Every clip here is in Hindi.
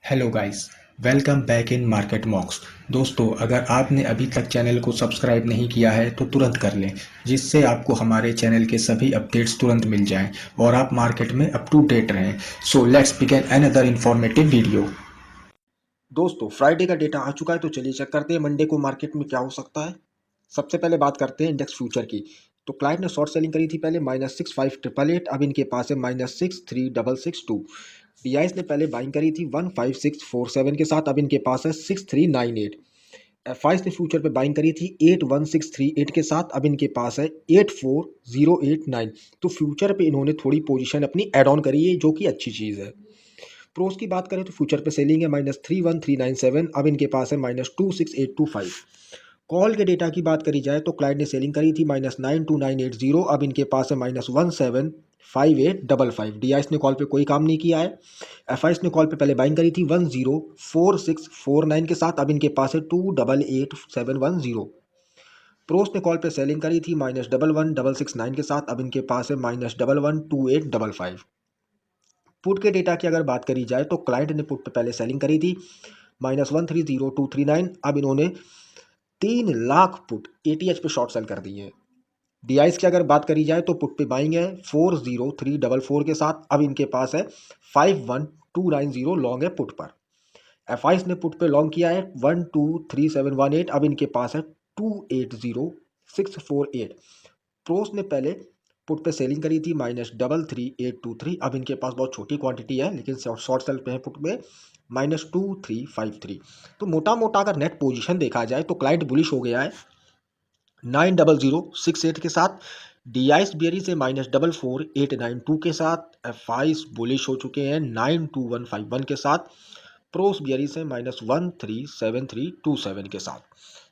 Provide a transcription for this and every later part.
Hello guys, welcome back in market मॉक्स। दोस्तों, अगर आपने अभी तक चैनल को सब्सक्राइब नहीं किया है तो तुरंत कर लें, जिससे आपको हमारे चैनल के सभी अपडेट्स तुरंत मिल जाएं और आप मार्केट में अप टू डेट रहें। So let's begin another informative video. दोस्तों फ्राइडे का डेटा आ चुका है तो चलिए चेक करते हैं मंडे को मार्केट में क्या हो सकता है। सबसे पहले बात करते हैं इंडेक्स फ्यूचर की। तो क्लाइंट ने शॉर्ट सेलिंग करी थी पहले -6588, अब इनके पास है -63,662। डीआईएस ने पहले बाइंग करी थी 15647 के साथ, अब इनके पास है 6398। एफआईएस ने फ्यूचर पे बाइंग करी थी 81638 के साथ, अब इनके पास है 84089। तो फ्यूचर पे इन्होंने थोड़ी पोजीशन अपनी ऐड ऑन करी है, जो कि अच्छी चीज़ है। प्रोस की बात करें तो फ्यूचर पे सेलिंग है -31397, अब इनके पास है -26825। कॉल के डेटा की बात करी जाए तो क्लाइंट ने सेलिंग करी थी -92980, अब इनके पास है -175855। डीआईएस ने कॉल पे कोई काम नहीं किया है। एफआईएस ने कॉल पे पहले बाइंग करी थी 104649 के साथ, अब इनके पास है 288710। प्रोस ने कॉल पे सेलिंग करी थी -11669 के साथ, अब इनके पास है -112855। पुट के डेटा की अगर बात करी जाए तो क्लाइंट ने पुट पे पहले सेलिंग करी थी -130239, अब इन्होंने 3 लाख पुट एटीएच पे शॉर्ट सेल कर दी है। डीआईएस की अगर बात करी जाए तो पुट पे बाइंग है 40344 के साथ, अब इनके पास है 51290 लॉन्ग है पुट पर। एफआईएस ने पुट पे लॉन्ग किया है 123718, अब इनके पास है 280648। प्रोस ने पहले पुट पे सेलिंग करी थी -33823, अब इनके पास बहुत छोटी क्वांटिटी है लेकिन शॉर्ट सेल पे है पुट में -2353। तो मोटा मोटा अगर नेट पोजीशन देखा जाए तो क्लाइंट बुलिश हो गया है 90068 के साथ। डीआईएस बियरी से -44892 के साथ। एफआईएस बुलिश हो चुके हैं 92151 के साथ। प्रोस बियरी से -137327 के साथ।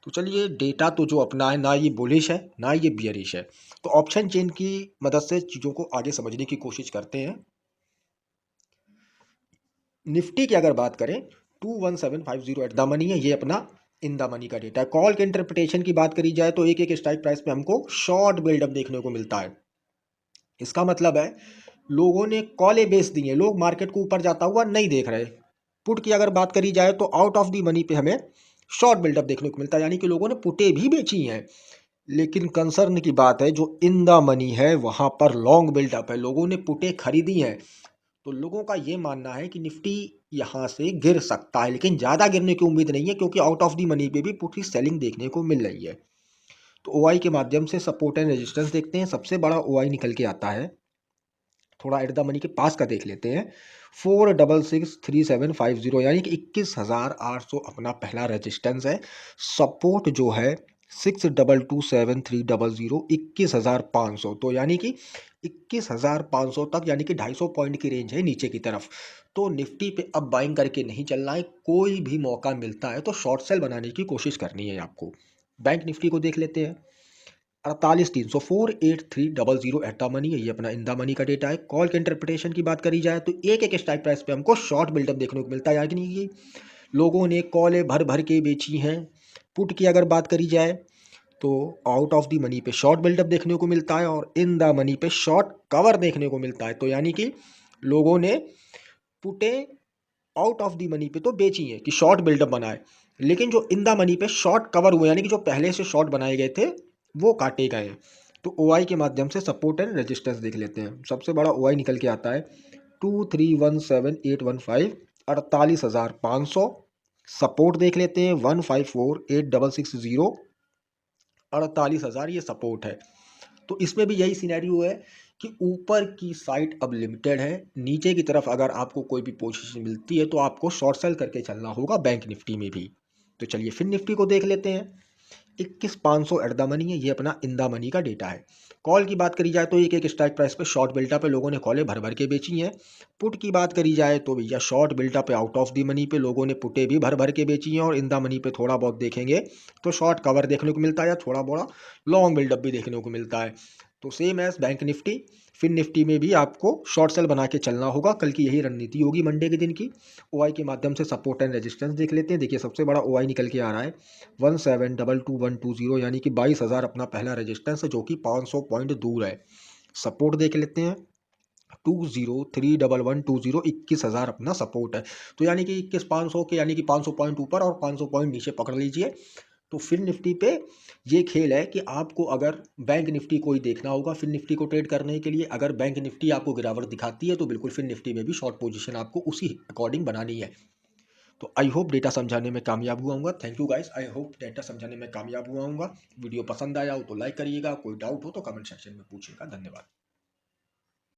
तो चलिए डेटा तो जो अपना है, ना ये बुलिश है ना ये बियरिश है। तो ऑप्शन चेन की मदद से चीज़ों को आगे समझने की कोशिश करते हैं। निफ्टी की अगर बात करें 21750 एट द मनी है, ये अपना इन द मनी का डेटा है। कॉल के इंटरप्रिटेशन की बात करी जाए तो एक एक स्ट्राइक प्राइस पे हमको शॉर्ट बिल्डअप देखने को मिलता है। इसका मतलब है लोगों ने कॉलें बेच दी हैं, लोग मार्केट को ऊपर जाता हुआ नहीं देख रहे। पुट की अगर बात करी जाए तो आउट ऑफ द मनी पे हमें शॉर्ट बिल्डअप देखने को मिलता है, यानी कि लोगों ने पुटे भी बेची हैं। लेकिन कंसर्न की बात है जो इन द मनी है वहां पर लॉन्ग बिल्डअप है, लोगों ने पुटे खरीदी हैं। तो लोगों का ये मानना है कि निफ्टी यहाँ से गिर सकता है, लेकिन ज़्यादा गिरने की उम्मीद नहीं है क्योंकि आउट ऑफ दी मनी पे भी पूरी सेलिंग देखने को मिल रही है। तो ओआई के माध्यम से सपोर्ट एंड रेजिस्टेंस देखते हैं। सबसे बड़ा ओआई निकल के आता है, थोड़ा एट द मनी के पास का देख लेते हैं, 4663750, यानी कि 21,800 अपना पहला रेजिस्टेंस है। सपोर्ट जो है 6227300, 21,500, तो यानी कि 21,500 तक, यानी कि 250 पॉइंट की रेंज है नीचे की तरफ। तो निफ्टी पे अब बाइंग करके नहीं चलना है, कोई भी मौका मिलता है तो शॉर्ट सेल बनाने की कोशिश करनी है आपको। बैंक निफ्टी को देख लेते हैं 48,300, 48300 एट द मनी है, ये अपना इन द मनी का डेटा है। कॉल के इंटरप्रिटेशन की बात करी जाए तो एक एक स्ट्राइक प्राइस पे हमको शॉर्ट बिल्डअप देखने को मिलता है, यानी कि लोगों ने कॉलें भर भर के बेची हैं। पुट की अगर बात करी जाए तो आउट ऑफ द मनी पे शॉर्ट बिल्डअप देखने को मिलता है और इन द मनी पे शॉर्ट कवर देखने को मिलता है। तो यानी कि लोगों ने पुटे आउट ऑफ द मनी पे तो बेची है कि शॉर्ट बिल्डअप बनाए, लेकिन जो इन द मनी पे शॉर्ट कवर हुए, यानी कि जो पहले से शॉर्ट बनाए गए थे वो काटे गए हैं। तो ओआई के माध्यम से सपोर्ट एंड रेजिस्टेंस देख लेते हैं। सबसे बड़ा ओआई निकल के आता है 2317815, 48,500। सपोर्ट देख लेते हैं 1548660, 48,000 ये सपोर्ट है। तो इसमें भी यही सिनेरियो है कि ऊपर की साइड अब लिमिटेड है, नीचे की तरफ अगर आपको कोई भी पोजीशन मिलती है तो आपको शॉर्ट सेल करके चलना होगा बैंक निफ्टी में भी। तो चलिए फिर निफ्टी को देख लेते हैं 21,500 एट द मनी है, ये अपना इन द मनी का डेटा है। कॉल की बात करी जाए तो एक एक स्ट्राइक प्राइस पे शॉर्ट बिल्टअप पे लोगों ने कॉलें भर भर के बेची हैं। पुट की बात करी जाए तो भैया शॉर्ट बिल्टअप पे आउट ऑफ द मनी पे लोगों ने पुटे भी भर भर के बेची हैं, और इन द मनी पे थोड़ा बहुत देखेंगे तो शॉर्ट कवर देखने को मिलता है या थोड़ा बड़ा लॉन्ग बिल्डअप भी देखने को मिलता है। तो सेम एज बैंक निफ्टी, फिर निफ्टी में भी आपको शॉर्ट सेल बना के चलना होगा, कल की यही रणनीति होगी मंडे के दिन की। ओआई के माध्यम से सपोर्ट एंड रेजिस्टेंस देख लेते हैं। देखिए सबसे बड़ा ओआई निकल के आ रहा है 1722120, यानी कि 22,000 अपना पहला रेजिस्टेंस है जो कि 500 पॉइंट दूर है। सपोर्ट देख लेते हैं 203112 21,000 अपना सपोर्ट है। तो यानी कि 21,500 के यानी कि 500 पॉइंट ऊपर और 500 पॉइंट नीचे पकड़ लीजिए। तो फिर निफ्टी पे ये खेल है कि आपको अगर बैंक निफ्टी को ही देखना होगा फिर निफ्टी को ट्रेड करने के लिए। अगर बैंक निफ्टी आपको गिरावट दिखाती है तो बिल्कुल फिर निफ्टी में भी शॉर्ट पोजीशन आपको उसी अकॉर्डिंग बनानी है। तो आई होप डेटा समझाने में कामयाब हुआ हूँगा। Thank you guys, I hope data समझाने में कामयाब हुआ हूँगा। वीडियो पसंद आया हो तो लाइक करिएगा, कोई डाउट हो तो कमेंट सेक्शन में पूछिएगा। धन्यवाद।